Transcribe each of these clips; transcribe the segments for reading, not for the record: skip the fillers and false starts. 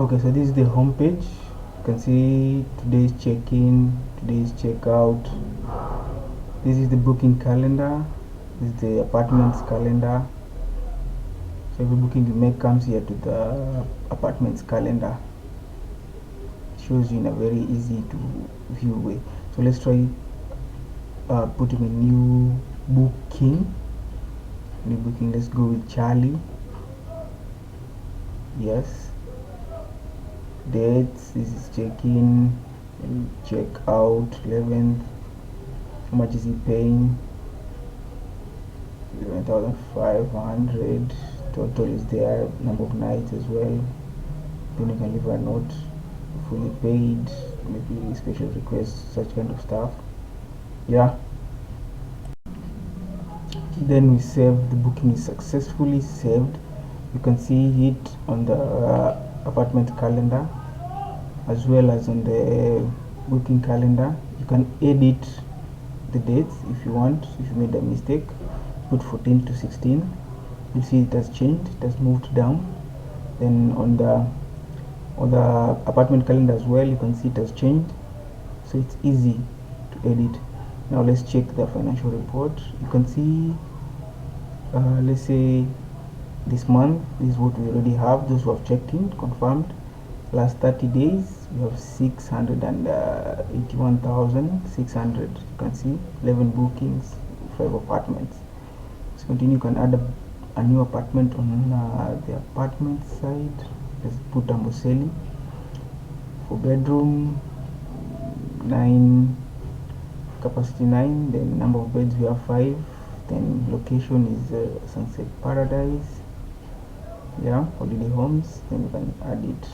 Okay, so this is the home page. You can see today's check-in, today's check-out. This is the booking calendar. This is the apartments calendar. So every booking you make comes here to the apartments calendar. It shows you in a very easy to view way. So let's try putting a new booking. Let's go with Charlie. Yes. Dates, this is check-in, check out 11th. How much is he paying? 11,500. Total is there, number of nights as well. Then you can leave a note, fully paid, maybe special requests, such kind of stuff. Yeah, then we save. The booking is successfully saved. You can see it on the apartment calendar as well as on the booking calendar. You can edit the dates if you want. If you made a mistake, put 14 to 16. You see it has changed, it has moved down. Then on the apartment calendar as well, you can see it has changed, so it's easy to edit. Now let's check the financial report. You can see let's say this month, this is what we already have. Those who have checked in, confirmed. Last 30 days we have 681,600. You can see 11 bookings, 5 apartments. Let's continue. You can add a new apartment on the apartment side. Let's put Amboseli. For bedroom 9, capacity 9, then number of beds we have 5, then location is Sunset Paradise. Yeah, holiday homes. Then you can add it.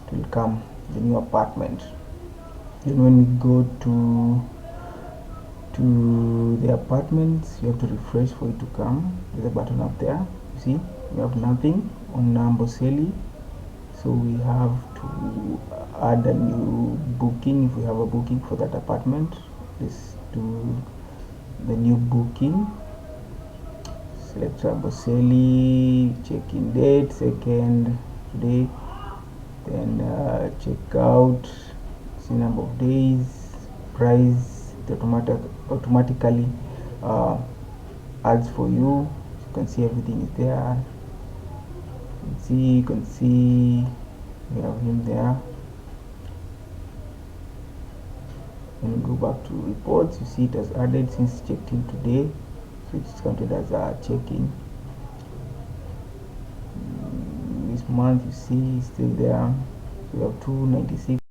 It will come the new apartment. Then when we go to the apartments, you have to refresh for it to come. There's a button up there. You see we have nothing on Amboseli, so we have to add a new booking. If we have a booking for that apartment, let's do the new booking. Select Amboseli, check-in date 2nd today, then check out, see number of days, price. It automatically adds for you. You can see everything is there. You can see we have him there. When you go back to reports, you see it has added since checked in today, so it's counted as a check-in. This month you see it's still there. We have 296.